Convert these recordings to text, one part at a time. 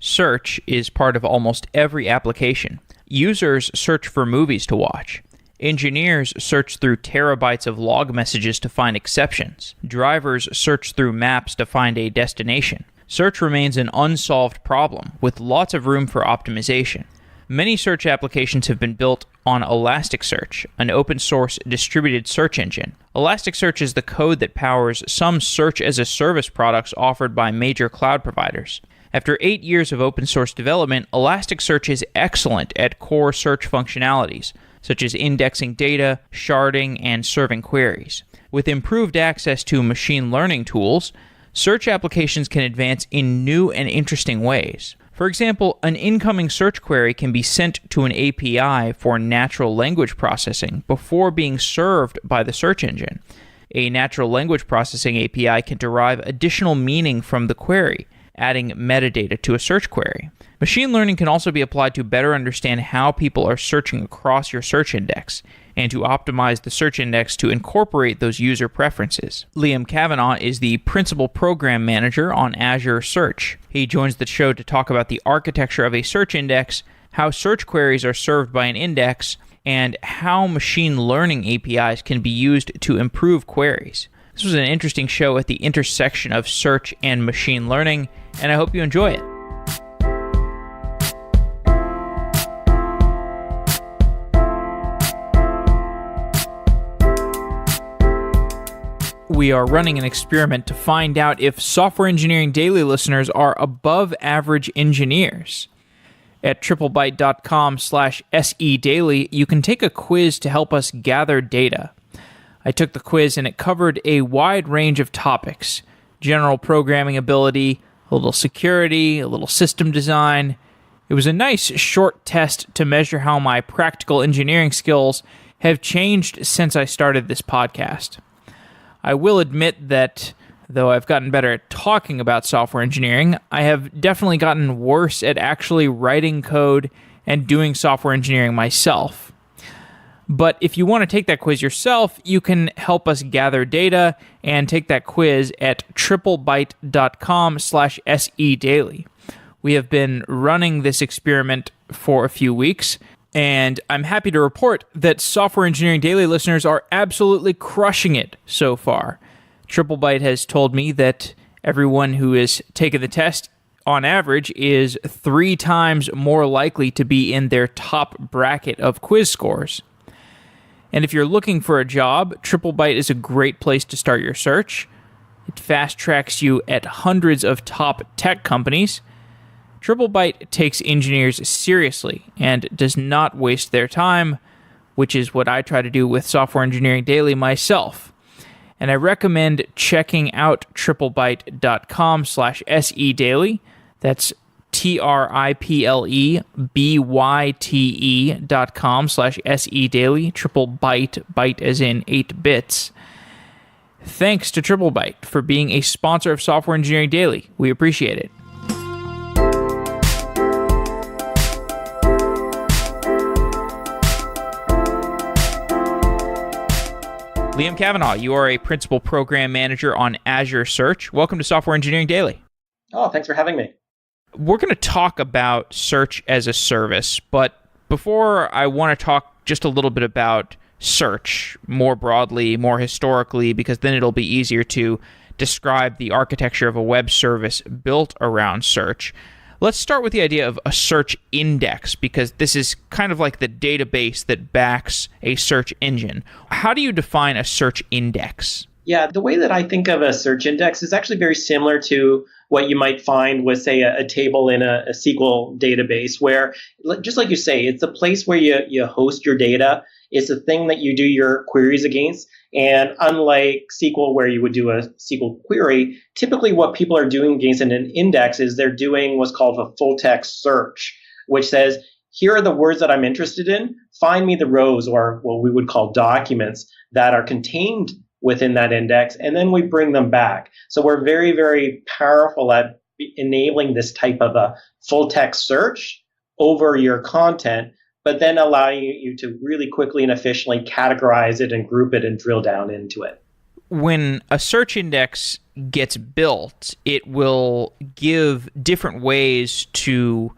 Search is part of almost every application. Users search for movies to watch. Engineers search through terabytes of log messages to find exceptions. Drivers search through maps to find a destination. Search remains an unsolved problem, with lots of room for optimization. Many search applications have been built on Elasticsearch, an open-source distributed search engine. Elasticsearch is the code that powers some search-as-a-service products offered by major cloud providers. After 8 years of open-source development, Elasticsearch is excellent at core search functionalities, such as indexing data, sharding, and serving queries. With improved access to machine learning tools, search applications can advance in new and interesting ways. For example, an incoming search query can be sent to an API for natural language processing before being served by the search engine. A natural language processing API can derive additional meaning from the query, adding metadata to a search query. Machine learning can also be applied to better understand how people are searching across your search index and to optimize the search index to incorporate those user preferences. Liam Cavanagh is the principal program manager on Azure Search. He joins the show to talk about the architecture of a search index, how search queries are served by an index, and how machine learning APIs can be used to improve queries. This was an interesting show at the intersection of search and machine learning, and I hope you enjoy it. We are running an experiment to find out if Software Engineering Daily listeners are above average engineers. At triplebyte.com/sedaily, you can take a quiz to help us gather data. I took the quiz and it covered a wide range of topics: general programming ability, a little security, a little system design. It was a nice short test to measure how my practical engineering skills have changed since I started this podcast. I will admit that, though I've gotten better at talking about software engineering, I have definitely gotten worse at actually writing code and doing software engineering myself. But if you want to take that quiz yourself, you can help us gather data and take that quiz at triplebyte.com/sedaily. We have been running this experiment for a few weeks, and I'm happy to report that Software Engineering Daily listeners are absolutely crushing it so far. TripleByte has told me that everyone who has taken the test, on average, is 3 times more likely to be in their top bracket of quiz scores. And if you're looking for a job, TripleByte is a great place to start your search. It fast-tracks you at hundreds of top tech companies. TripleByte takes engineers seriously and does not waste their time, which is what I try to do with Software Engineering Daily myself. And I recommend checking out triplebyte.com/sedaily. That's triplebyte.com/sedaily, TripleByte, byte as in 8 bits. Thanks to TripleByte for being a sponsor of Software Engineering Daily. We appreciate it. Liam Cavanagh, you are a principal program manager on Azure Search. Welcome to Software Engineering Daily. Oh, thanks for having me. We're going to talk about search as a service, but before I want to talk just a little bit about search more broadly, more historically, because then it'll be easier to describe the architecture of a web service built around search. Let's start with the idea of a search index, because this is kind of like the database that backs a search engine. How do you define a search index? Yeah, the way that I think of a search index is actually very similar to what you might find with, say, a table in a SQL database, where, just like you say, it's a place where you host your data. It's a thing that you do your queries against. And unlike SQL, where you would do a SQL query, typically what people are doing against an index is they're doing what's called a full text search, which says, here are the words that I'm interested in. Find me the rows, or what we would call documents, that are contained within that index, and then we bring them back. So we're very, very powerful at enabling this type of a full text search over your content, but then allowing you to really quickly and efficiently categorize it and group it and drill down into it. when a search index gets built, it will give different ways to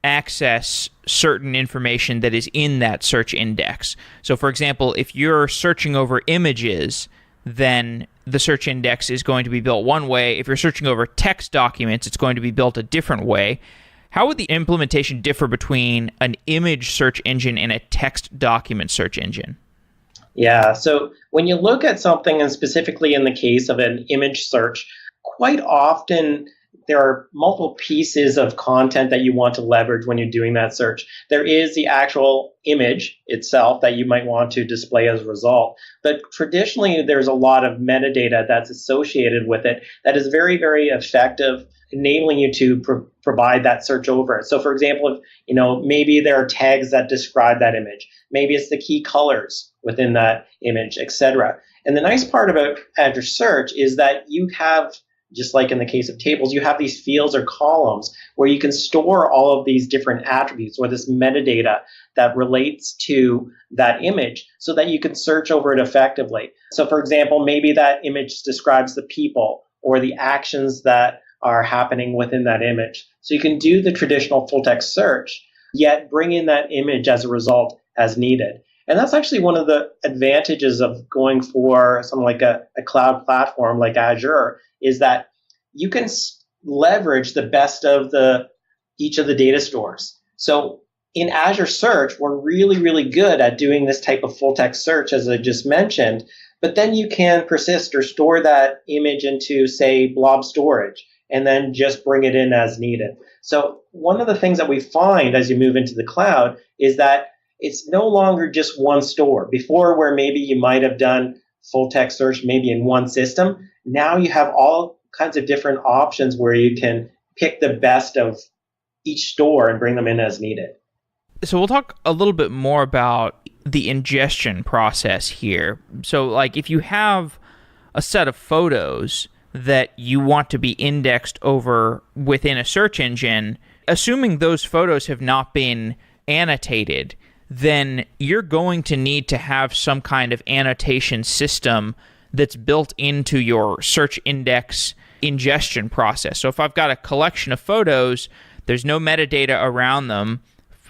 access certain information that is in that search index. So for example, if you're searching over images, then the search index is going to be built one way. If you're searching over text documents, it's going to be built a different way. How would the implementation differ between an image search engine and a text document search engine? Yeah, so when you look at something, and specifically in the case of an image search, quite often there are multiple pieces of content that you want to leverage when you're doing that search. There is the actual image itself that you might want to display as a result. But traditionally, there's a lot of metadata that's associated with it that is very, very effective, enabling you to provide that search over. So for example, if, maybe there are tags that describe that image. Maybe it's the key colors within that image, etc. And the nice part about Azure Search is that you have, just like in the case of tables, you have these fields or columns where you can store all of these different attributes or this metadata that relates to that image so that you can search over it effectively. So for example, maybe that image describes the people or the actions that are happening within that image. So you can do the traditional full text search, yet bring in that image as a result as needed. And that's actually one of the advantages of going for something like a cloud platform like Azure, is that you can leverage the best of each of the data stores. So in Azure Search, we're really, really good at doing this type of full text search, as I just mentioned, but then you can persist or store that image into, say, blob storage, and then just bring it in as needed. So one of the things that we find as you move into the cloud is that it's no longer just one store. Before, where maybe you might have done full text search maybe in one system, now you have all kinds of different options where you can pick the best of each store and bring them in as needed. So we'll talk a little bit more about the ingestion process here. So like if you have a set of photos that you want to be indexed over within a search engine, assuming those photos have not been annotated, then you're going to need to have some kind of annotation system that's built into your search index ingestion process. So if I've got a collection of photos, there's no metadata around them,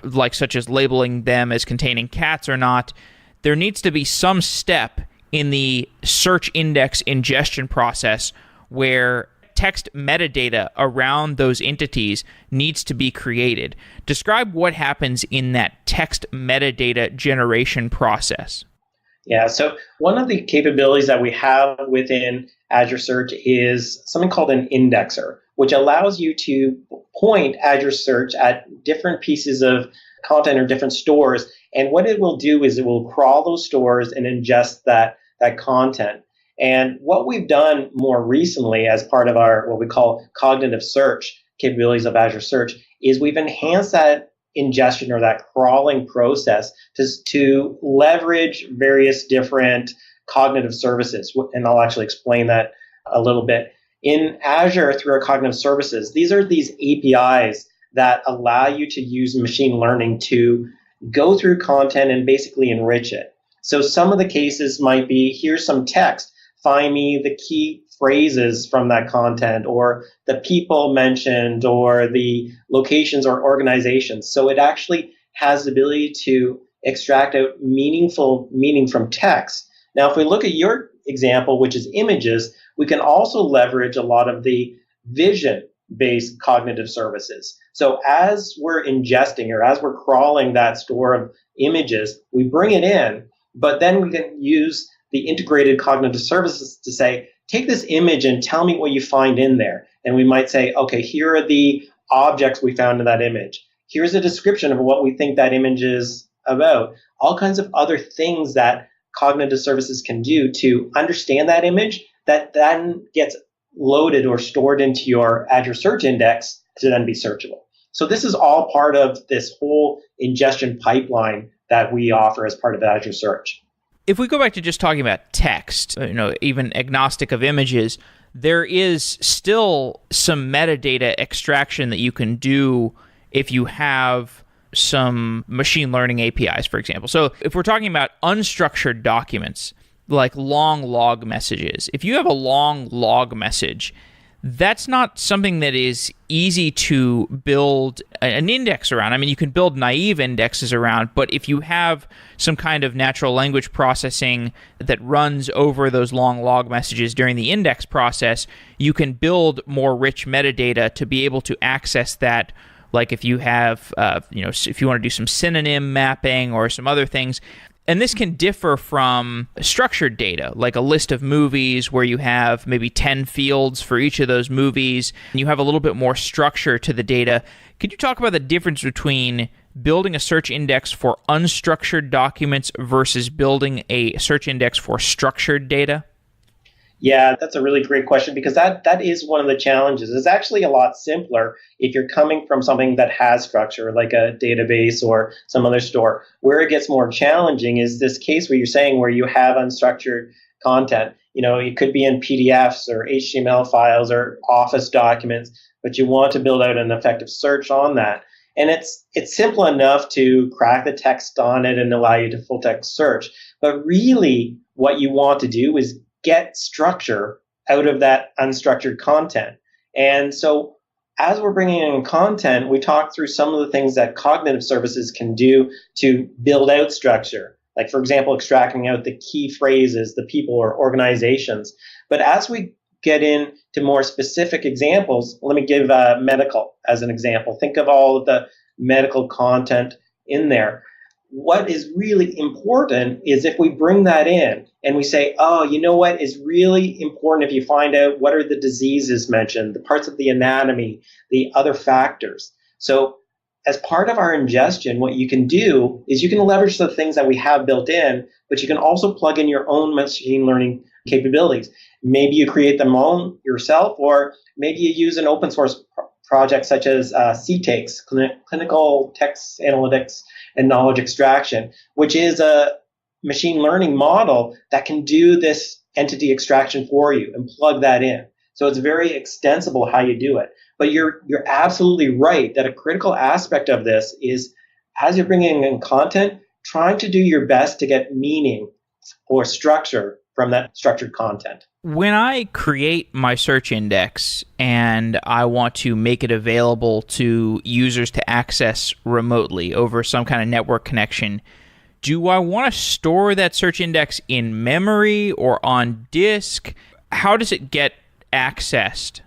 like such as labeling them as containing cats or not, there needs to be some step in the search index ingestion process where text metadata around those entities needs to be created. Describe what happens in that text metadata generation process. Yeah, so one of the capabilities that we have within Azure Search is something called an indexer, which allows you to point Azure Search at different pieces of content or different stores. And what it will do is it will crawl those stores and ingest that content. And what we've done more recently as part of our what we call cognitive search capabilities of Azure Search is we've enhanced that ingestion or that crawling process to leverage various different cognitive services. And I'll actually explain that a little bit. In Azure, through our cognitive services, these are these APIs that allow you to use machine learning to go through content and basically enrich it. So some of the cases might be, here's some text. Find me the key phrases from that content, or the people mentioned, or the locations or organizations. So it actually has the ability to extract out meaningful meaning from text. Now, if we look at your example, which is images, we can also leverage a lot of the vision-based cognitive services. So as we're ingesting or as we're crawling that store of images, we bring it in, but then we can use the integrated cognitive services to say, take this image and tell me what you find in there. And we might say, okay, here are the objects we found in that image. Here's a description of what we think that image is about. All kinds of other things that cognitive services can do to understand that image that then gets loaded or stored into your Azure Search Index to then be searchable. So this is all part of this whole ingestion pipeline that we offer as part of Azure Search. If we go back to just talking about text, even agnostic of images, there is still some metadata extraction that you can do if you have some machine learning APIs, for example. So if we're talking about unstructured documents, like long log messages. If you have a long log message, that's not something that is easy to build an index around. I mean, you can build naive indexes around, but if you have some kind of natural language processing that runs over those long log messages during the index process, you can build more rich metadata to be able to access that. Like if you have, if you want to do some synonym mapping or some other things. And this can differ from structured data, like a list of movies where you have maybe 10 fields for each of those movies, and you have a little bit more structure to the data. Could you talk about the difference between building a search index for unstructured documents versus building a search index for structured data? Yeah, that's a really great question because that is one of the challenges. It's actually a lot simpler if you're coming from something that has structure, like a database or some other store. Where it gets more challenging is this case where you're saying where you have unstructured content. It could be in PDFs or HTML files or Office documents, but you want to build out an effective search on that. And it's simple enough to crack the text on it and allow you to full text search. But really, what you want to do is get structure out of that unstructured content. And so as we're bringing in content, we talk through some of the things that cognitive services can do to build out structure. Like, for example, extracting out the key phrases, the people or organizations. But as we get into more specific examples, let me give medical as an example. Think of all of the medical content in there. What is really important is if we bring that in and we say, oh, you know what is really important if you find out what are the diseases mentioned, the parts of the anatomy, the other factors. So as part of our ingestion, what you can do is you can leverage the things that we have built in, but you can also plug in your own machine learning capabilities. Maybe you create them all yourself, or maybe you use an open source project such as CTAKES, Clinical Text Analytics and Knowledge Extraction, which is a machine learning model that can do this entity extraction for you and plug that in. So it's very extensible how you do it. But you're absolutely right that a critical aspect of this is as you're bringing in content, trying to do your best to get meaning or structure from that structured content. When I create my search index and I want to make it available to users to access remotely over some kind of network connection, do I want to store that search index in memory or on disk? How does it get accessed?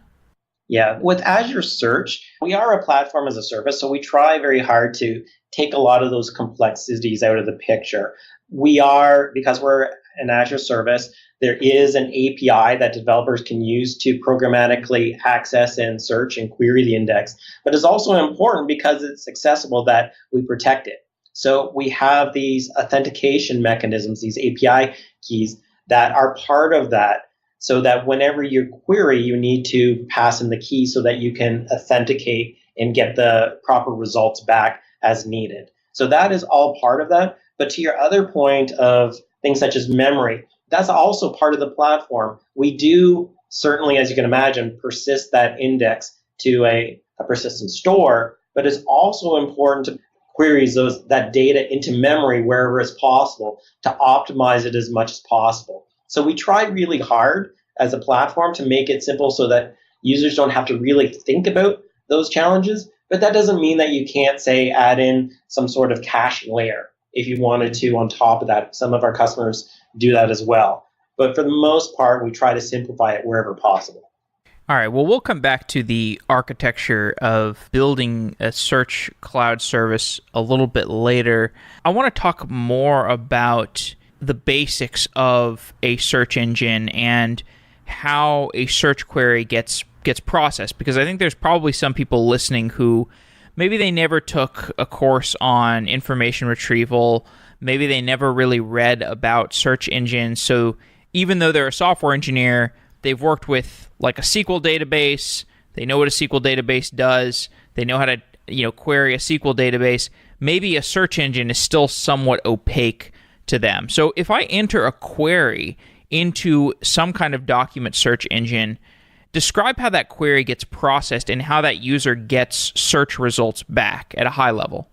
Yeah, with Azure Search, we are a platform as a service, so we try very hard to take a lot of those complexities out of the picture. Because we're an Azure service, there is an API that developers can use to programmatically access and search and query the index. But it's also important because it's accessible that we protect it. So we have these authentication mechanisms, these API keys that are part of that, so that whenever you query, you need to pass in the key so that you can authenticate and get the proper results back as needed. So that is all part of that. But to your other point of things such as memory, that's also part of the platform. We do certainly, as you can imagine, persist that index to a persistent store, but it's also important to query that data into memory wherever it's possible to optimize it as much as possible. So we try really hard as a platform to make it simple so that users don't have to really think about those challenges, but that doesn't mean that you can't, say, add in some sort of caching layer if you wanted to on top of that. Some of our customers do that as well. But for the most part, we try to simplify it wherever possible. All right, well, we'll come back to the architecture of building a search cloud service a little bit later. I want to talk more about the basics of a search engine and how a search query gets processed, because I think there's probably some people listening who maybe they never took a course on information retrieval, maybe they never really read about search engines, so even though they're a software engineer, they've worked with like a SQL database, they know what a SQL database does, they know how to query a SQL database, maybe a search engine is still somewhat opaque to them. So if I enter a query into some kind of document search engine, describe how that query gets processed and how that user gets search results back at a high level.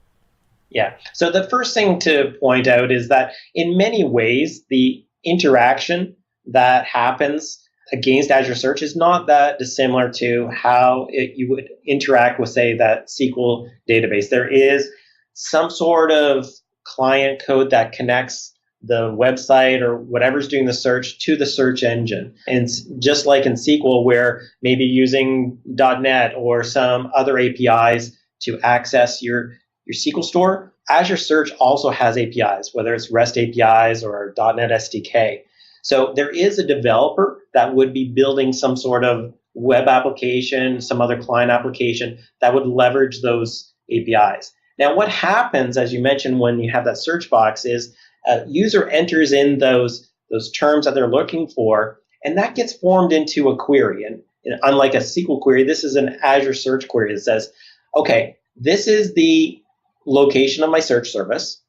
Yeah. So the first thing to point out is that in many ways, the interaction that happens against Azure Search is not that dissimilar to how you would interact with, say, that SQL database. There is some sort of client code that connects the website or whatever's doing the search to the search engine. And just like in SQL, where maybe using .NET or some other APIs to access your SQL store, Azure Search also has APIs, whether it's REST APIs or .NET SDK. So there is a developer that would be building some sort of web application, some other client application that would leverage those APIs. Now, what happens, as you mentioned, when you have that search box is a user enters in those terms that they're looking for, and that gets formed into a query. And unlike a SQL query, this is an Azure Search query that says, okay, this is the location of my search service.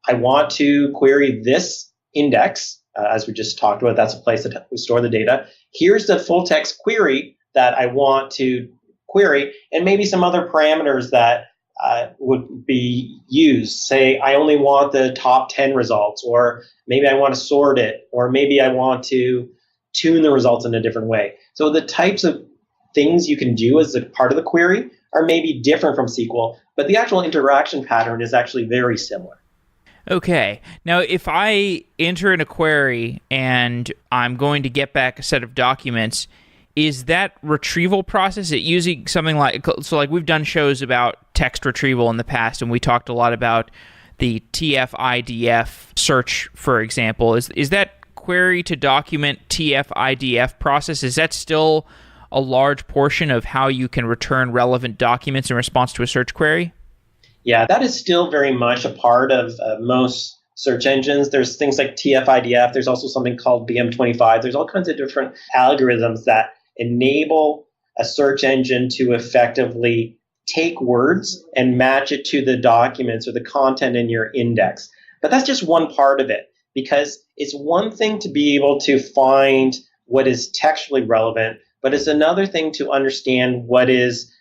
I want to query this index. As we just talked about, that's a place that we store the data. Here's the full text query that I want to query, and maybe some other parameters that would be used. Say, I only want the top 10 results, or maybe I want to sort it, or maybe I want to tune the results in a different way. So the types of things you can do as a part of the query are maybe different from SQL, but the actual interaction pattern is actually very similar. Okay. Now, if I enter in a query and I'm going to get back a set of documents, is that retrieval process it using something like, so like we've done shows about text retrieval in the past, and we talked a lot about the TF-IDF search, for example. Is that query to document TF-IDF process, is that still a large portion of how you can return relevant documents in response to a search query? Yeah, that is still very much a part of most search engines. There's things like TF-IDF. There's also something called BM25. There's all kinds of different algorithms that enable a search engine to effectively take words and match it to the documents or the content in your index. But that's just one part of it, because it's one thing to be able to find what is textually relevant, but it's another thing to understand what is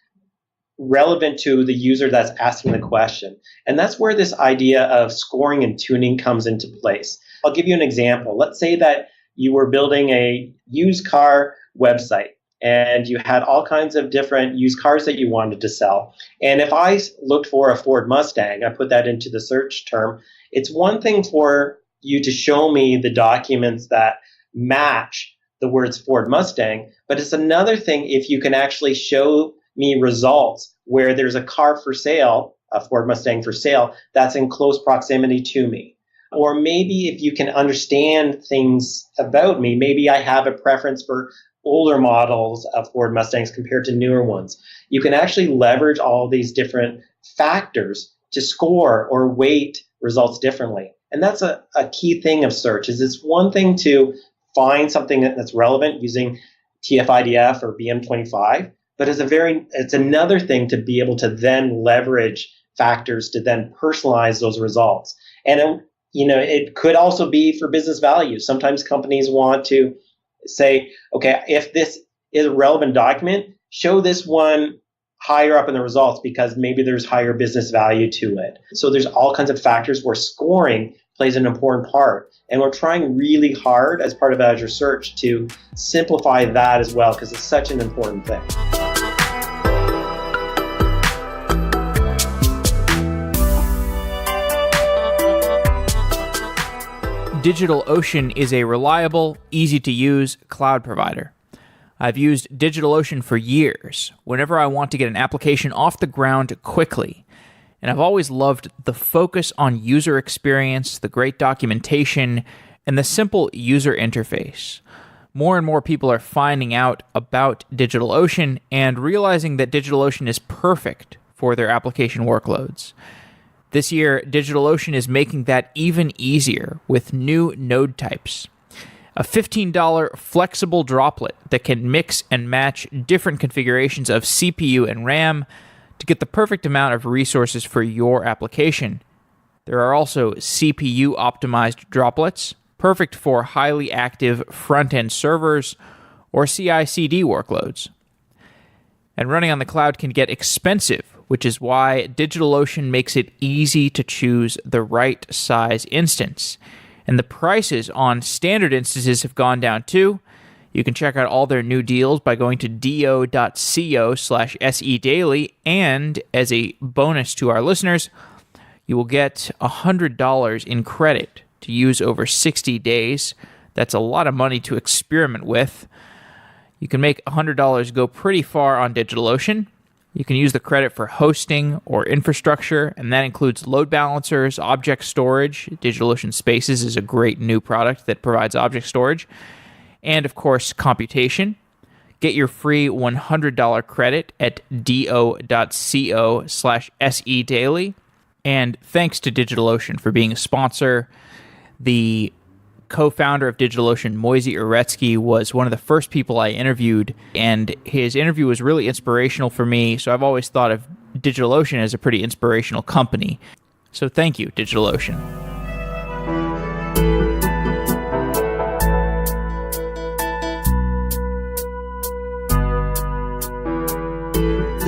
relevant to the user that's asking the question. And that's where this idea of scoring and tuning comes into place. I'll give you an example. Let's say that you were building a used car website and you had all kinds of different used cars that you wanted to sell. And if I looked for a Ford Mustang, I put that into the search term, it's one thing for you to show me the documents that match the words Ford Mustang, but it's another thing if you can actually show me results where there's a car for sale, a Ford Mustang for sale, that's in close proximity to me. Or maybe if you can understand things about me, maybe I have a preference for older models of Ford Mustangs compared to newer ones. You can actually leverage all these different factors to score or weight results differently. And that's a key thing of search, is it's one thing to find something that's relevant using TF-IDF or BM25, but it's another thing to be able to then leverage factors to then personalize those results. And it could also be for business value. Sometimes companies want to say, okay, if this is a relevant document, show this one higher up in the results because maybe there's higher business value to it. So there's all kinds of factors where scoring plays an important part. And we're trying really hard as part of Azure Search to simplify that as well, because it's such an important thing. DigitalOcean is a reliable, easy-to-use cloud provider. I've used DigitalOcean for years, whenever I want to get an application off the ground quickly. And I've always loved the focus on user experience, the great documentation, and the simple user interface. More and more people are finding out about DigitalOcean and realizing that DigitalOcean is perfect for their application workloads. This year, DigitalOcean is making that even easier with new node types. A $15 flexible droplet that can mix and match different configurations of CPU and RAM to get the perfect amount of resources for your application. There are also CPU-optimized droplets, perfect for highly active front-end servers or CI/CD workloads. And running on the cloud can get expensive, which is why DigitalOcean makes it easy to choose the right size instance. And the prices on standard instances have gone down too. You can check out all their new deals by going to do.co/sedaily. And as a bonus to our listeners, you will get $100 in credit to use over 60 days. That's a lot of money to experiment with. You can make $100 go pretty far on DigitalOcean. You can use the credit for hosting or infrastructure, and that includes load balancers, object storage. DigitalOcean Spaces is a great new product that provides object storage. And of course, computation. Get your free $100 credit at do.co/sedaily. And thanks to DigitalOcean for being a sponsor. The co-founder of DigitalOcean, Moisey Uretsky, was one of the first people I interviewed, and his interview was really inspirational for me. So I've always thought of DigitalOcean as a pretty inspirational company. So thank you, DigitalOcean.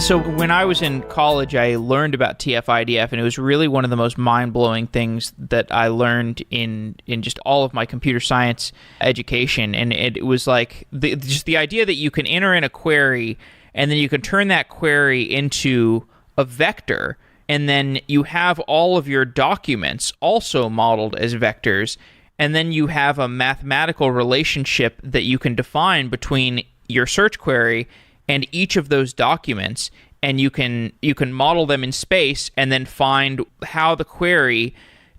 So when I was in college, I learned about TF-IDF, and it was really one of the most mind-blowing things that I learned in just all of my computer science education. And it was like just the idea that you can enter in a query, and then you can turn that query into a vector, and then you have all of your documents also modeled as vectors, and then you have a mathematical relationship that you can define between your search query and each of those documents, and you can model them in space and then find how the query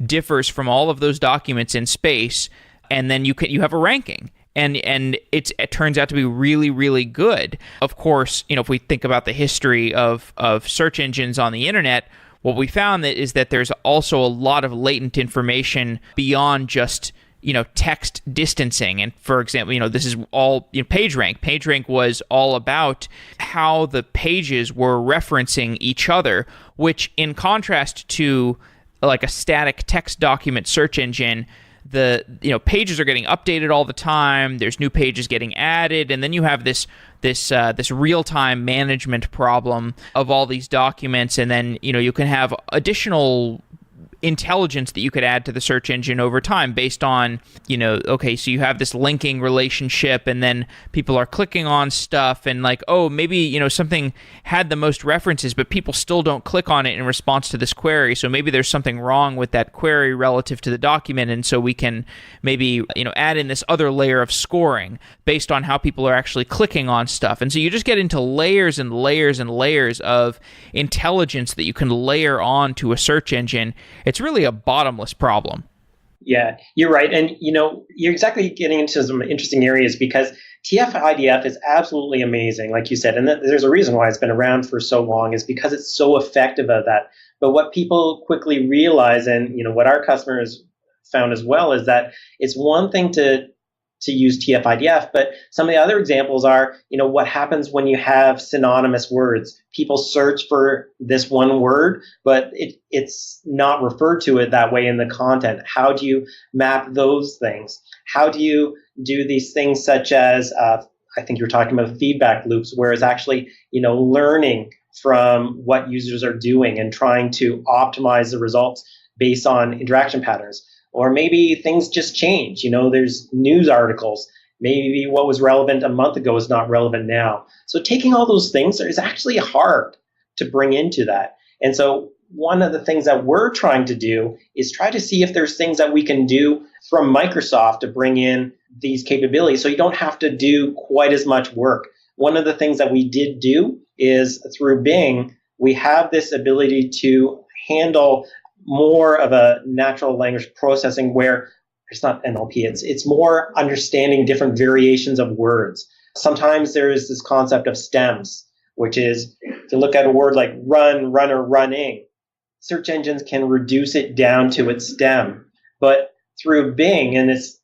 differs from all of those documents in space, and then you have a ranking. And it turns out to be really, really good. Of course, if we think about the history of search engines on the internet, what we found is that there's also a lot of latent information beyond just text distancing. And for example, this is all PageRank. PageRank was all about how the pages were referencing each other, which in contrast to like a static text document search engine, the pages are getting updated all the time. There's new pages getting added, and then you have this real-time management problem of all these documents, and then you can have additional intelligence that you could add to the search engine over time based on, okay, so you have this linking relationship, and then people are clicking on stuff, and like, oh, maybe, something had the most references, but people still don't click on it in response to this query. So maybe there's something wrong with that query relative to the document. And so we can maybe, add in this other layer of scoring based on how people are actually clicking on stuff. And so you just get into layers and layers and layers of intelligence that you can layer on to a search engine. It's really a bottomless problem. Yeah, you're right. And, you're exactly getting into some interesting areas because TF-IDF is absolutely amazing, like you said. And there's a reason why it's been around for so long is because it's so effective at that. But what people quickly realize, and, what our customers found as well, is that it's one thing to use TF-IDF, but some of the other examples are, what happens when you have synonymous words. People search for this one word, but it's not referred to it that way in the content. How do you map those things? How do you do these things such as, I think you're talking about feedback loops, where it's actually, learning from what users are doing and trying to optimize the results based on interaction patterns. Or maybe things just change. There's news articles. Maybe what was relevant a month ago is not relevant now. So taking all those things is actually hard to bring into that. And so one of the things that we're trying to do is try to see if there's things that we can do from Microsoft to bring in these capabilities so you don't have to do quite as much work. One of the things that we did do is through Bing, we have this ability to handle more of a natural language processing where it's not NLP, it's more understanding different variations of words. Sometimes there is this concept of stems, which is to look at a word like run, runner, running. Search engines can reduce it down to its stem. But through Bing and its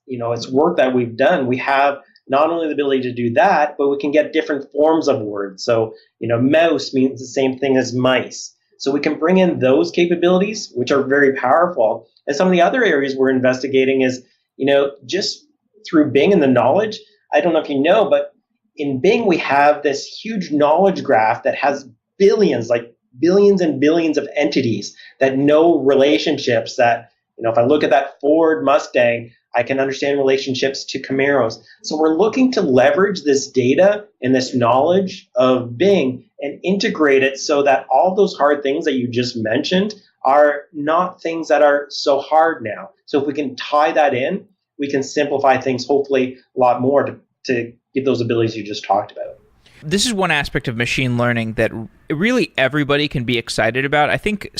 work that we've done, we have not only the ability to do that, but we can get different forms of words. So, mouse means the same thing as mice. So we can bring in those capabilities, which are very powerful. And some of the other areas we're investigating is, just through Bing and the knowledge. I don't know if you know, but in Bing, we have this huge knowledge graph that has billions and billions of entities that know relationships that, If I look at that Ford Mustang, I can understand relationships to Camaros. So we're looking to leverage this data and this knowledge of Bing and integrate it so that all those hard things that you just mentioned are not things that are so hard now. So if we can tie that in, we can simplify things hopefully a lot more to get those abilities you just talked about. This is one aspect of machine learning that really everybody can be excited about. I think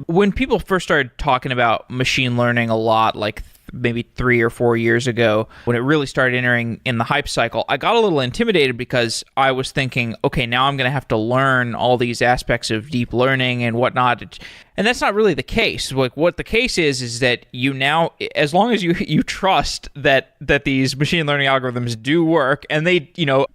when people first started talking about machine learning a lot, like maybe 3 or 4 years ago, when it really started entering in the hype cycle, I got a little intimidated because I was thinking, okay, now I'm going to have to learn all these aspects of deep learning and whatnot. And that's not really the case. Like, what the case is that you now, as long as you trust that these machine learning algorithms do work, and they,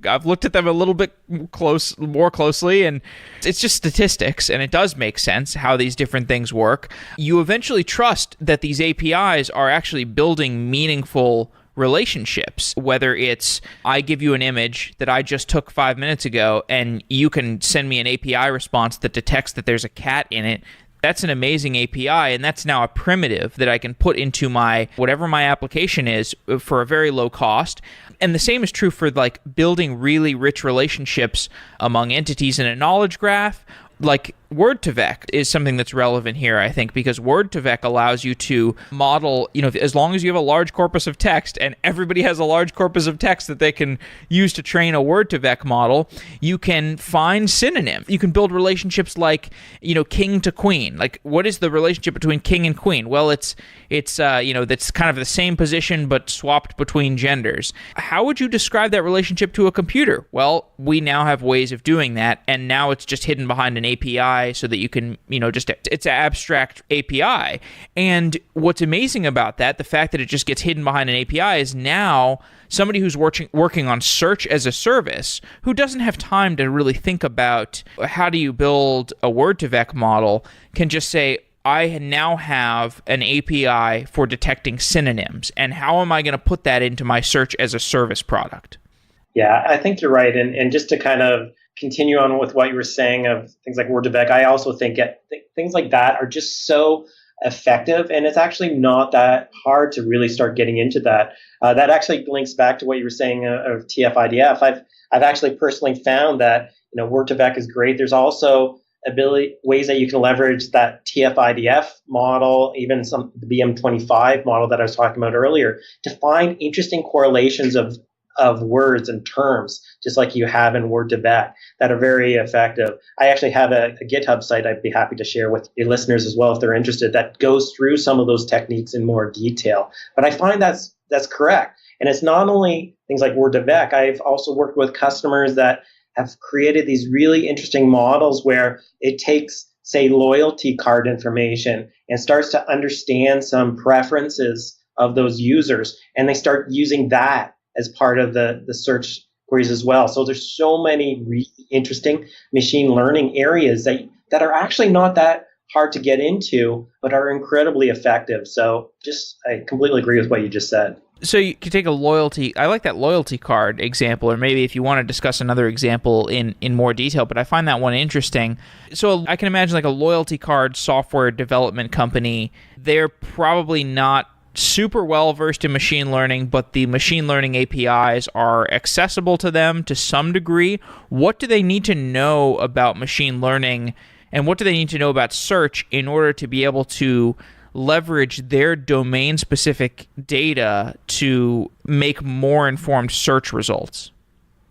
I've looked at them a little bit more closely, and it's just statistics, and it does make sense how these different things work. You eventually trust that these APIs are actually building meaningful relationships, whether it's I give you an image that I just took 5 minutes ago, and you can send me an API response that detects that there's a cat in it. That's an amazing API, and that's now a primitive that I can put into whatever my application is for a very low cost. And the same is true for like building really rich relationships among entities in a knowledge graph. Like Word2Vec is something that's relevant here, I think, because Word2Vec allows you to model, as long as you have a large corpus of text, and everybody has a large corpus of text that they can use to train a Word2Vec model, you can find synonyms. You can build relationships like, king to queen. Like, what is the relationship between king and queen? Well, it's that's kind of the same position but swapped between genders. How would you describe that relationship to a computer? Well, we now have ways of doing that, and now it's just hidden behind an API so that you can, it's an abstract API. And what's amazing about that, the fact that it just gets hidden behind an API, is now somebody who's working on search as a service, who doesn't have time to really think about how do you build a Word2Vec model, can just say, I now have an API for detecting synonyms, and how am I going to put that into my search as a service product? Yeah, I think you're right. And just to kind of continue on with what you were saying of things like Word2Vec, I also think things like that are just so effective, and it's actually not that hard to really start getting into that. That actually links back to what you were saying of TF-IDF. I've actually personally found that Word2Vec is great. There's also ways that you can leverage that TF-IDF model, even the BM25 model that I was talking about earlier, to find interesting correlations of words and terms, just like you have in Word2Vec, that are very effective. I actually have a GitHub site I'd be happy to share with your listeners as well if they're interested, that goes through some of those techniques in more detail. But I find that's correct. And it's not only things like Word2Vec. I've also worked with customers that have created these really interesting models where it takes, say, loyalty card information and starts to understand some preferences of those users, and they start using that as part of the search queries as well. So there's so many really interesting machine learning areas that are actually not that hard to get into, but are incredibly effective. So I completely agree with what you just said. So you could take I like that loyalty card example, or maybe if you want to discuss another example in more detail, but I find that one interesting. So I can imagine like a loyalty card software development company, they're probably not super well versed in machine learning, but the machine learning APIs are accessible to them to some degree. What do they need to know about machine learning, and what do they need to know about search in order to be able to leverage their domain-specific data to make more informed search results?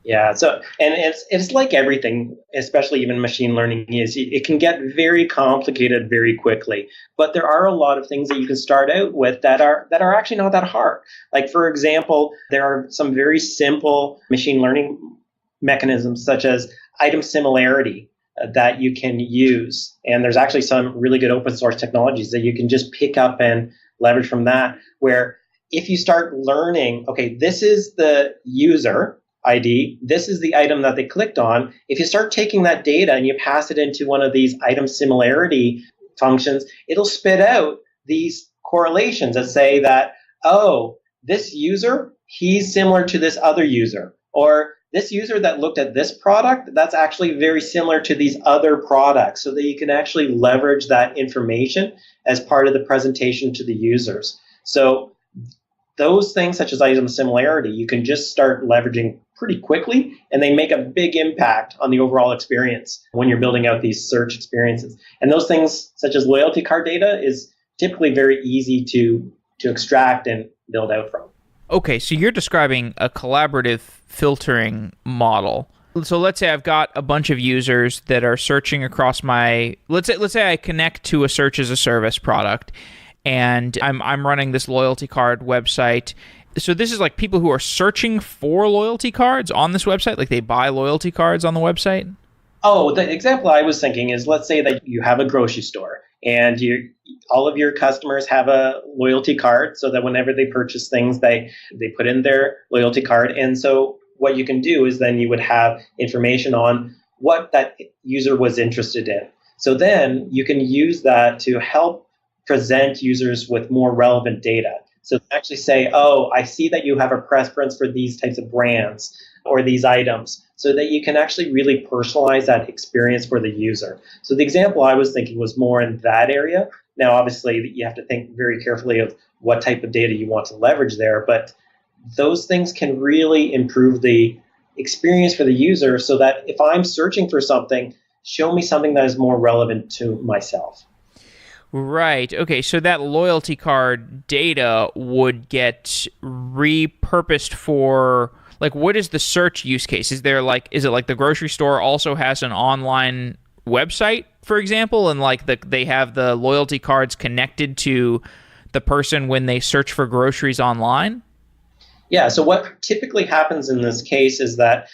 Yeah, and it's like everything, especially even machine learning, it can get very complicated very quickly. But there are a lot of things that you can start out with that are actually not that hard. Like, for example, there are some very simple machine learning mechanisms such as item similarity that you can use. And there's actually some really good open source technologies that you can just pick up and leverage from that, where if you start learning, okay, this is the user ID, this is the item that they clicked on. If you start taking that data and you pass it into one of these item similarity functions, it'll spit out these correlations that say that, oh, this user, he's similar to this other user. Or this user that looked at this product, that's actually very similar to these other products, so that you can actually leverage that information as part of the presentation to the users. So those things, such as item similarity, you can just start leveraging pretty quickly, and they make a big impact on the overall experience when you're building out these search experiences. And those things, such as loyalty card data, is typically very easy to extract and build out from. Okay, so you're describing a collaborative filtering model. So let's say I've got a bunch of users that are searching across my, let's say I connect to a search as a service product, and I'm running this loyalty card website. So this is like people who are searching for loyalty cards on this website, like they buy loyalty cards on the website? Oh, the example I was thinking is, let's say that you have a grocery store and all of your customers have a loyalty card, so that whenever they purchase things, they put in their loyalty card. And so what you can do is then you would have information on what that user was interested in. So then you can use that to help present users with more relevant data. So actually say, oh, I see that you have a preference for these types of brands or these items, so that you can actually really personalize that experience for the user. So the example I was thinking was more in that area. Now, obviously, you have to think very carefully of what type of data you want to leverage there, but those things can really improve the experience for the user, so that if I'm searching for something, show me something that is more relevant to myself. Right. Okay. So that loyalty card data would get repurposed for, like, what is the search use case? Is it like the grocery store also has an online website, for example, and like they have the loyalty cards connected to the person when they search for groceries online? Yeah. So what typically happens in this case is that,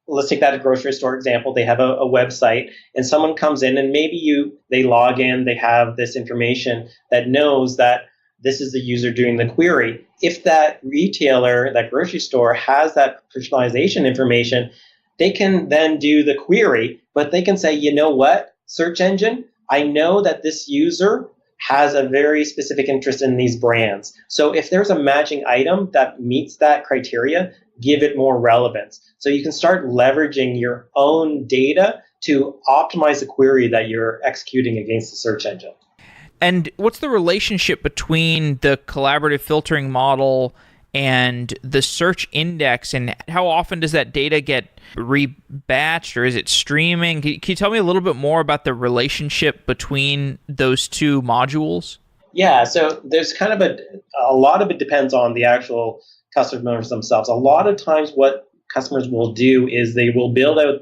let's take that grocery store example. They have a website, and someone comes in, and maybe they log in, they have this information that knows that this is the user doing the query. If that retailer, that grocery store, has that personalization information, they can then do the query, but they can say, you know what, search engine, I know that this user has a very specific interest in these brands. So if there's a matching item that meets that criteria, give it more relevance. So you can start leveraging your own data to optimize the query that you're executing against the search engine. And what's the relationship between the collaborative filtering model and the search index, and how often does that data get rebatched, or is it streaming? Can you tell me a little bit more about the relationship between those two modules? Yeah, so there's kind of a lot of it depends on the actual customers themselves. A lot of times what customers will do is they will build out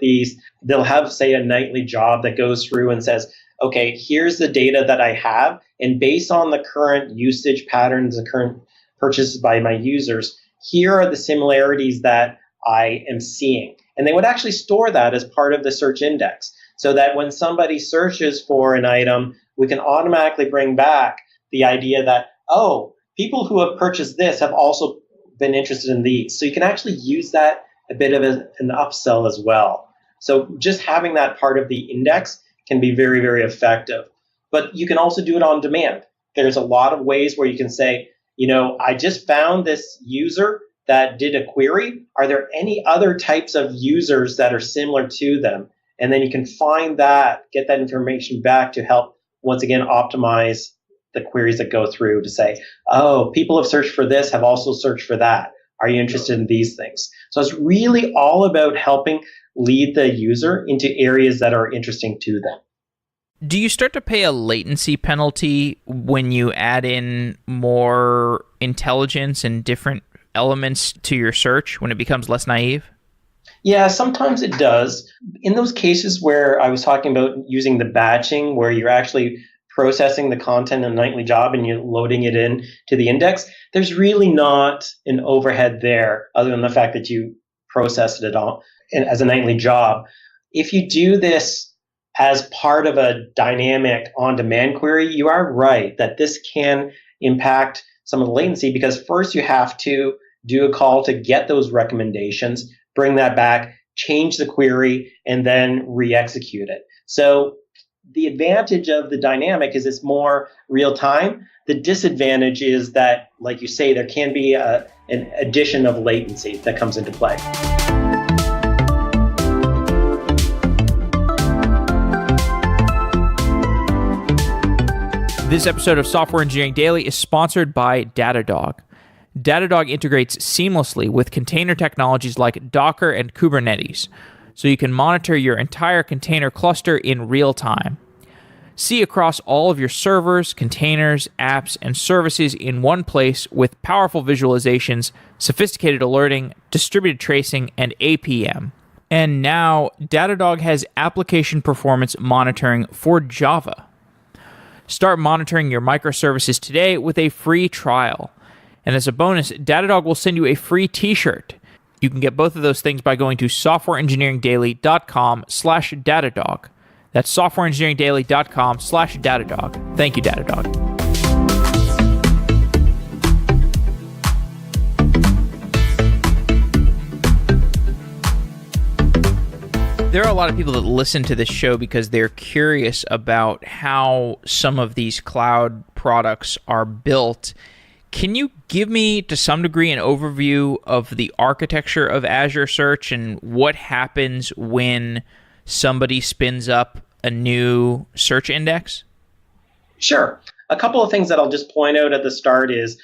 they'll have, say, a nightly job that goes through and says, okay, here's the data that I have, and based on the current usage patterns, the current purchases by my users, here are the similarities that I am seeing. And they would actually store that as part of the search index, so that when somebody searches for an item, we can automatically bring back the idea that, oh, people who have purchased this have also been interested in these. So you can actually use that a bit of an upsell as well. So just having that part of the index can be very, very effective. But you can also do it on demand. There's a lot of ways where you can say, I just found this user that did a query. Are there any other types of users that are similar to them? And then you can find that, get that information back to help, once again, optimize the queries that go through to say, oh, people have searched for this, have also searched for that. Are you interested in these things? So it's really all about helping lead the user into areas that are interesting to them. Do you start to pay a latency penalty when you add in more intelligence and different elements to your search, when it becomes less naive? Yeah, sometimes it does. In those cases where I was talking about using the batching, where you're actually processing the content in a nightly job and you're loading it in to the index, there's really not an overhead there other than the fact that you processed it all as a nightly job. If you do this as part of a dynamic on-demand query, you are right that this can impact some of the latency, because first you have to do a call to get those recommendations, bring that back, change the query, and then re-execute it. So the advantage of the dynamic is it's more real time. The disadvantage is that, like you say, there can be an addition of latency that comes into play. This episode of Software Engineering Daily is sponsored by Datadog. Datadog integrates seamlessly with container technologies like Docker and Kubernetes, so you can monitor your entire container cluster in real time. See across all of your servers, containers, apps, and services in one place with powerful visualizations, sophisticated alerting, distributed tracing, and APM. And now, Datadog has application performance monitoring for Java. Start monitoring your microservices today with a free trial. And as a bonus, Datadog will send you a free t-shirt. You can get both of those things by going to softwareengineeringdaily.com/Datadog. That's softwareengineeringdaily.com/Datadog. Thank you, Datadog. There are a lot of people that listen to this show because they're curious about how some of these cloud products are built. Can you give me, to some degree, an overview of the architecture of Azure Search and what happens when somebody spins up a new search index? Sure. A couple of things that I'll just point out at the start is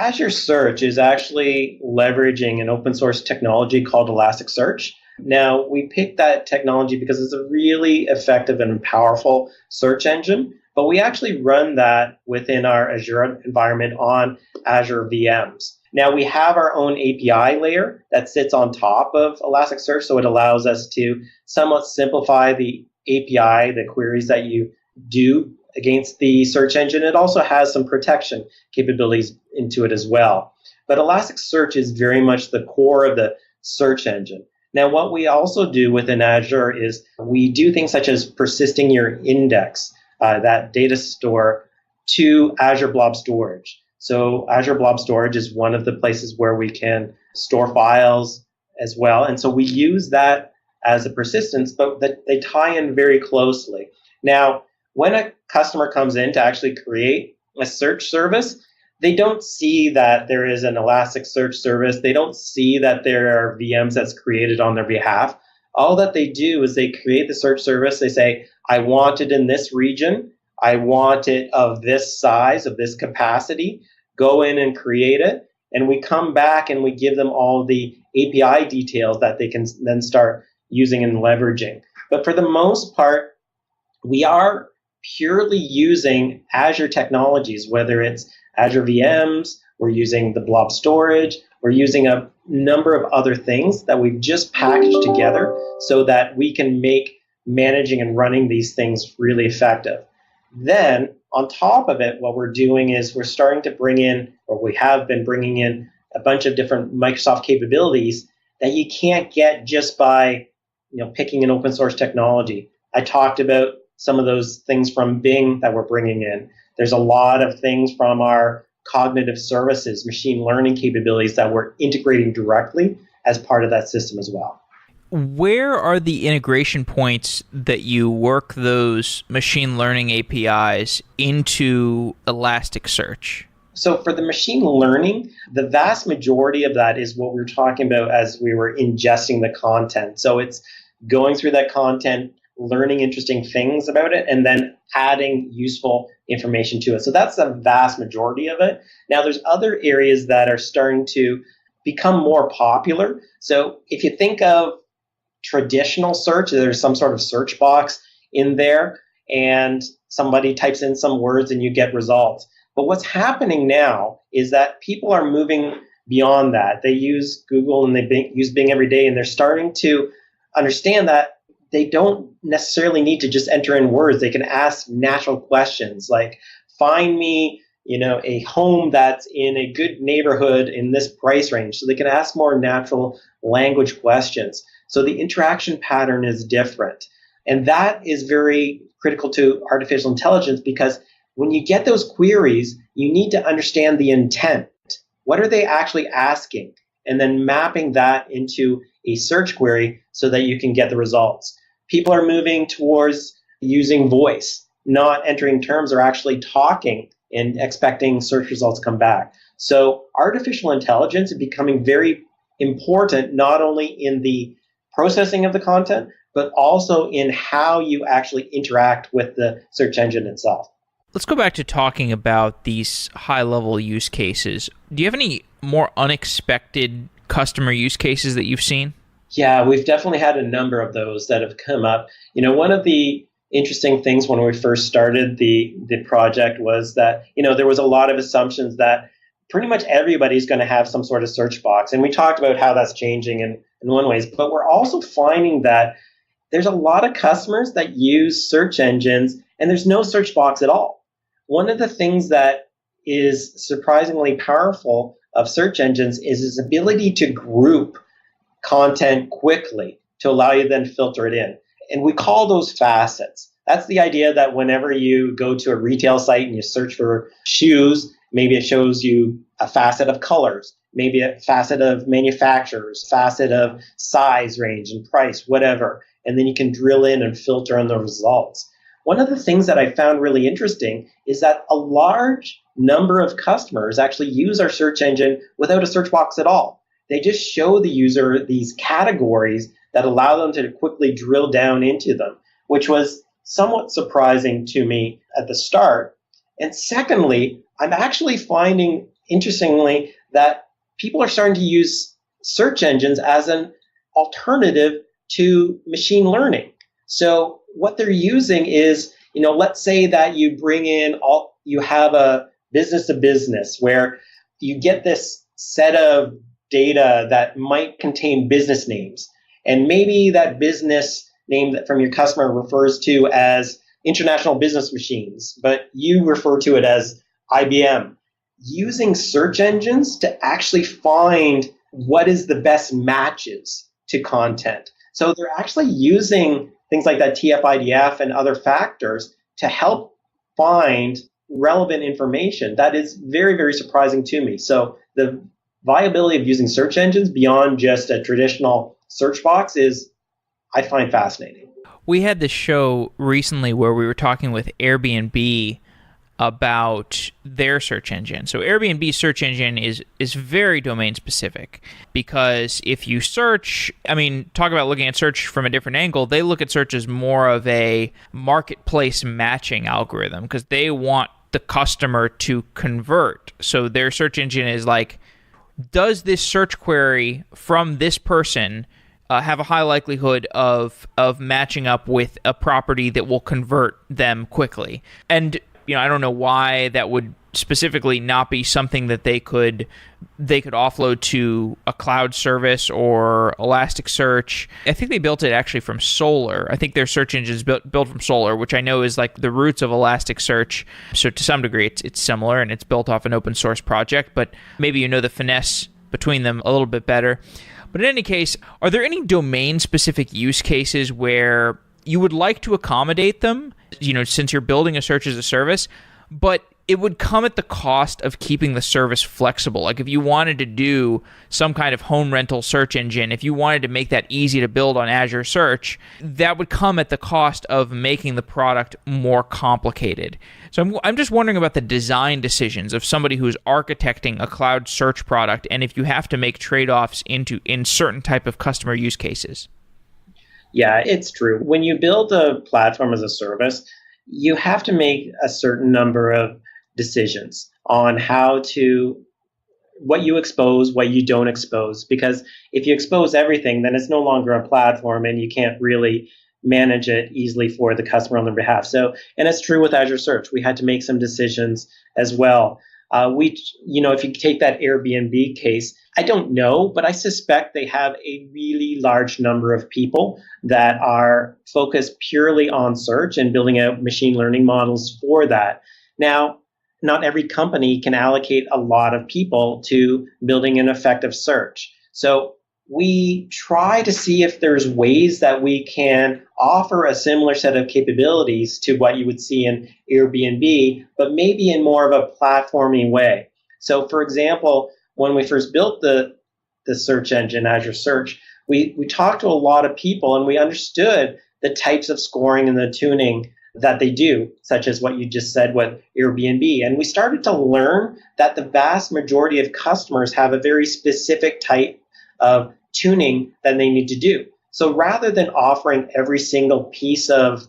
Azure Search is actually leveraging an open source technology called Elasticsearch. Now, we picked that technology because it's a really effective and powerful search engine, but we actually run that within our Azure environment on Azure VMs. Now, we have our own API layer that sits on top of Elasticsearch, so it allows us to somewhat simplify the API, the queries that you do against the search engine. It also has some protection capabilities into it as well. But Elasticsearch is very much the core of the search engine. Now, what we also do within Azure is we do things such as persisting your index, that data store, to Azure Blob Storage. So Azure Blob Storage is one of the places where we can store files as well. And so we use that as a persistence, but they tie in very closely. Now, when a customer comes in to actually create a search service, they don't see that there is an Elasticsearch service. They don't see that there are VMs that's created on their behalf. All that they do is they create the search service. They say, I want it in this region. I want it of this size, of this capacity. Go in and create it. And we come back and we give them all the API details that they can then start using and leveraging. But for the most part, we are purely using Azure technologies, whether it's Azure VMs, we're using the blob storage, we're using a number of other things that we've just packaged together so that we can make managing and running these things really effective. Then, on top of it, what we're doing is we're starting to bring in, or we have been bringing in, a bunch of different Microsoft capabilities that you can't get just by picking an open source technology. I talked about some of those things from Bing that we're bringing in. There's a lot of things from our cognitive services, machine learning capabilities that we're integrating directly as part of that system as well. Where are the integration points that you work those machine learning APIs into Elasticsearch? So for the machine learning, the vast majority of that is what we were talking about as we were ingesting the content. So it's going through that content, learning interesting things about it, and then adding useful information to it. So that's the vast majority of it. Now, there's other areas that are starting to become more popular. So if you think of traditional search, there's some sort of search box in there, and somebody types in some words and you get results. But what's happening now is that people are moving beyond that. They use Google and they use Bing every day, and they're starting to understand that they don't necessarily need to just enter in words. They can ask natural questions like, find me, a home that's in a good neighborhood in this price range. So they can ask more natural language questions. So the interaction pattern is different. And that is very critical to artificial intelligence, because when you get those queries, you need to understand the intent. What are they actually asking? And then mapping that into a search query so that you can get the results. People are moving towards using voice, not entering terms, or actually talking and expecting search results to come back. So artificial intelligence is becoming very important, not only in the processing of the content, but also in how you actually interact with the search engine itself. Let's go back to talking about these high-level use cases. Do you have any more unexpected customer use cases that you've seen? Yeah, we've definitely had a number of those that have come up. One of the interesting things when we first started the project was that, there was a lot of assumptions that pretty much everybody's going to have some sort of search box. And we talked about how that's changing in one ways, but we're also finding that there's a lot of customers that use search engines and there's no search box at all. One of the things that is surprisingly powerful of search engines is its ability to group content quickly to allow you to then filter it in. And we call those facets. That's the idea that whenever you go to a retail site and you search for shoes, maybe it shows you a facet of colors, maybe a facet of manufacturers, facet of size range and price, whatever. And then you can drill in and filter on the results. One of the things that I found really interesting is that a large number of customers actually use our search engine without a search box at all. They just show the user these categories that allow them to quickly drill down into them, which was somewhat surprising to me at the start. And secondly, I'm actually finding, interestingly, that people are starting to use search engines as an alternative to machine learning. So what they're using is, let's say that you have a business to business where you get this set of data that might contain business names. And maybe that business name that from your customer refers to as International Business Machines, but you refer to it as IBM. Using search engines to actually find what is the best matches to content. So they're actually using things like that TF-IDF and other factors to help find relevant information. That is very, very surprising to me. So the viability of using search engines beyond just a traditional search box is, I find, fascinating. We had this show recently where we were talking with Airbnb about their search engine. So Airbnb's search engine is very domain specific because if you search, talk about looking at search from a different angle, they look at search as more of a marketplace matching algorithm because they want the customer to convert. So their search engine is like, does this search query from this person have a high likelihood of matching up with a property that will convert them quickly? And I don't know why that would specifically not be something that they could offload to a cloud service or Elasticsearch. I think they built it actually from Solar. I think their search engine is built from Solar, which I know is like the roots of Elasticsearch. So to some degree, it's similar and it's built off an open source project, but maybe the finesse between them a little bit better. But in any case, are there any domain-specific use cases where you would like to accommodate them, since you're building a search as a service, but it would come at the cost of keeping the service flexible? Like if you wanted to do some kind of home rental search engine, if you wanted to make that easy to build on Azure Search, that would come at the cost of making the product more complicated. So I'm just wondering about the design decisions of somebody who's architecting a cloud search product, and if you have to make trade-offs in certain type of customer use cases. Yeah, it's true. When you build a platform as a service, you have to make a certain number of decisions on what you expose, what you don't expose. Because if you expose everything, then it's no longer a platform and you can't really manage it easily for the customer on their behalf. So, and it's true with Azure Search. We had to make some decisions as well. If you take that Airbnb case, I don't know, but I suspect they have a really large number of people that are focused purely on search and building out machine learning models for that. Now, not every company can allocate a lot of people to building an effective search. So we try to see if there's ways that we can offer a similar set of capabilities to what you would see in Airbnb, but maybe in more of a platformy way. So for example, when we first built the search engine, Azure Search, we talked to a lot of people and we understood the types of scoring and the tuning that they do, such as what you just said with Airbnb. And we started to learn that the vast majority of customers have a very specific type of tuning that they need to do. So rather than offering every single piece of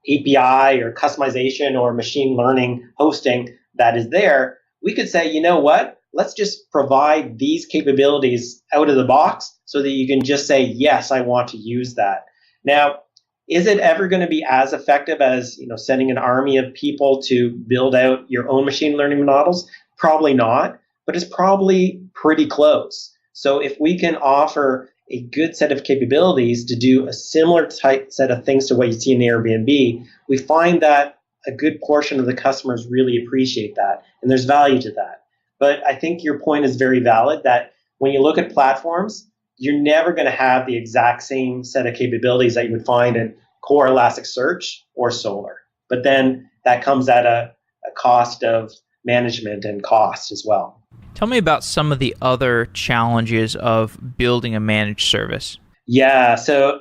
API or customization or machine learning hosting that is there, we could say, you know what? Let's just provide these capabilities out of the box so that you can just say, yes, I want to use that. Now, is it ever going to be as effective as sending an army of people to build out your own machine learning models? Probably not, but it's probably pretty close. So if we can offer a good set of capabilities to do a similar type set of things to what you see in Airbnb, we find that a good portion of the customers really appreciate that, and there's value to that. But I think your point is very valid that when you look at platforms, you're never going to have the exact same set of capabilities that you would find in core Elasticsearch or Solar. But then that comes at a cost of management and cost as well. Tell me about some of the other challenges of building a managed service. Yeah, so,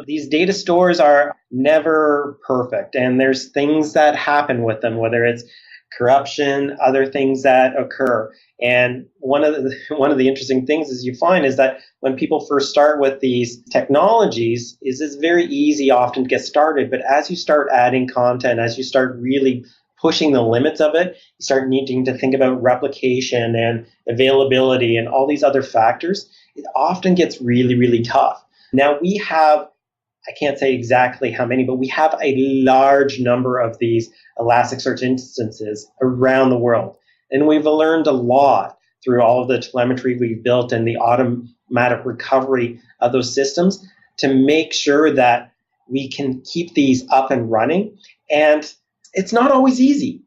these data stores are never perfect, and there's things that happen with them, whether it's corruption, other things that occur. And one of the interesting things is you find is that when people first start with these technologies, it's very easy often to get started. But as you start adding content, as you start really pushing the limits of it, you start needing to think about replication and availability and all these other factors. It often gets really, really tough. Now we have, I can't say exactly how many, but we have a large number of these Elasticsearch instances around the world. And we've learned a lot through all of the telemetry we've built and the automatic recovery of those systems to make sure that we can keep these up and running. And it's not always easy.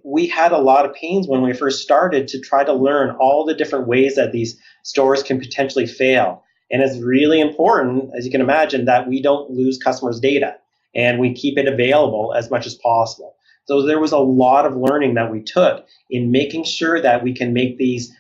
We had a lot of pains when we first started to try to learn all the different ways that these stores can potentially fail. And it's really important, as you can imagine, that we don't lose customers' data and we keep it available as much as possible. So there was a lot of learning that we took in making sure that we can make these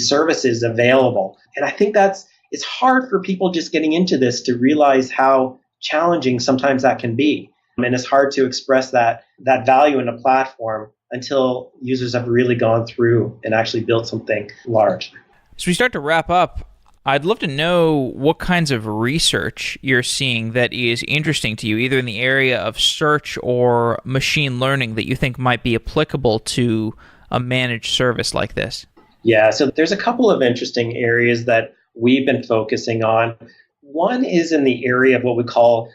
services available. And I think it's hard for people just getting into this to realize how challenging sometimes that can be. And it's hard to express that value in a platform until users have really gone through and actually built something large. So we start to wrap up. I'd love to know what kinds of research you're seeing that is interesting to you, either in the area of search or machine learning that you think might be applicable to a managed service like this. Yeah, so there's a couple of interesting areas that we've been focusing on. One is in the area of what we call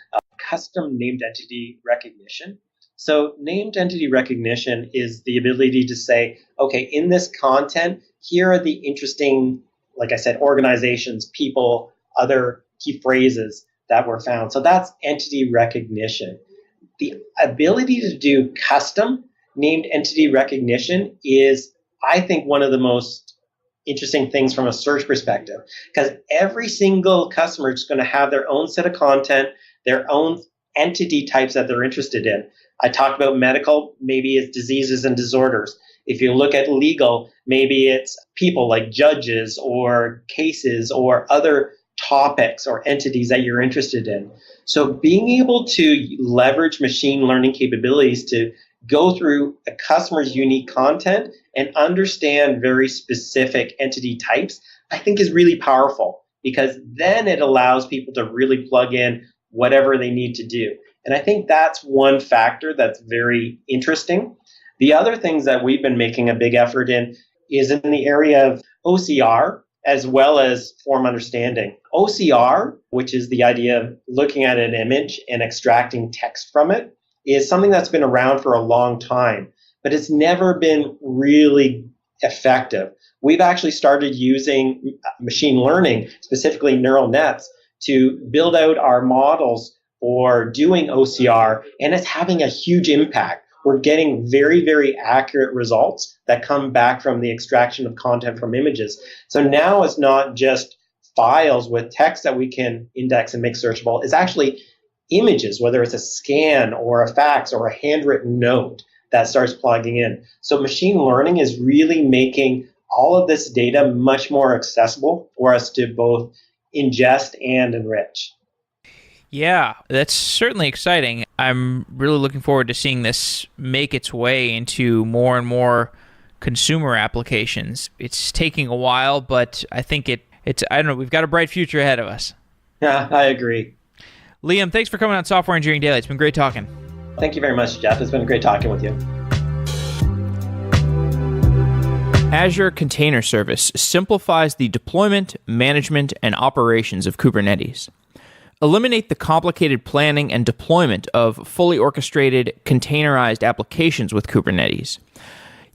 custom named entity recognition. So named entity recognition is the ability to say, okay, in this content, here are the interesting, like I said, organizations, people, other key phrases that were found. So that's entity recognition. The ability to do custom named entity recognition is, I think, one of the most interesting things from a search perspective, because every single customer is going to have their own set of content, their own entity types that they're interested in. I talked about medical, maybe it's diseases and disorders. If you look at legal, maybe it's people like judges or cases or other topics or entities that you're interested in. So being able to leverage machine learning capabilities to go through a customer's unique content and understand very specific entity types, I think is really powerful, because then it allows people to really plug in whatever they need to do. And I think that's one factor that's very interesting. The other things that we've been making a big effort in is in the area of OCR as well as form understanding. OCR, which is the idea of looking at an image and extracting text from it, is something that's been around for a long time, but it's never been really effective. We've actually started using machine learning, specifically neural nets, to build out our models for doing OCR, and it's having a huge impact. We're getting very, very accurate results that come back from the extraction of content from images. So now it's not just files with text that we can index and make searchable. It's actually images, whether it's a scan or a fax or a handwritten note that starts plugging in. So machine learning is really making all of this data much more accessible for us to both ingest and enrich. Yeah, that's certainly exciting. I'm really looking forward to seeing this make its way into more and more consumer applications. It's taking a while, but I think it's I don't know, we've got a bright future ahead of us. Yeah, I agree. Liam, thanks for coming on Software Engineering Daily. It's been great talking. Thank you very much, Jeff. It's been great talking with you. Azure Container Service simplifies the deployment, management, and operations of Kubernetes. Eliminate the complicated planning and deployment of fully orchestrated, containerized applications with Kubernetes.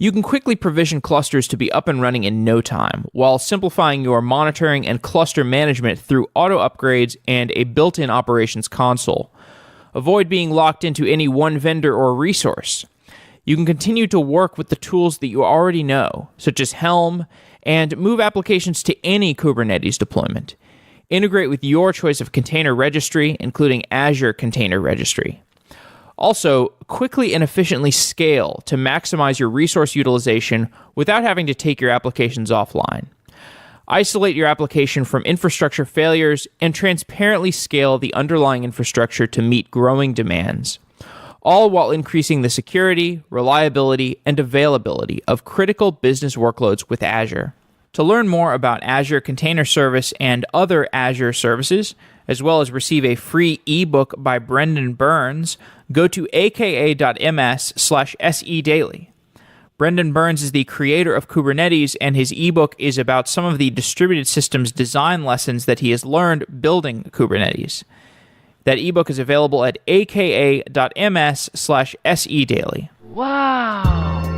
You can quickly provision clusters to be up and running in no time, while simplifying your monitoring and cluster management through auto upgrades and a built-in operations console. Avoid being locked into any one vendor or resource. You can continue to work with the tools that you already know, such as Helm, and move applications to any Kubernetes deployment. Integrate with your choice of container registry, including Azure Container Registry. Also, quickly and efficiently scale to maximize your resource utilization without having to take your applications offline. Isolate your application from infrastructure failures and transparently scale the underlying infrastructure to meet growing demands, all while increasing the security, reliability, and availability of critical business workloads with Azure. To learn more about Azure Container Service and other Azure services, as well as receive a free ebook by Brendan Burns, go to aka.ms/sedaily. Brendan Burns is the creator of Kubernetes, and his ebook is about some of the distributed systems design lessons that he has learned building Kubernetes. That ebook is available at aka.ms/sedaily. Wow!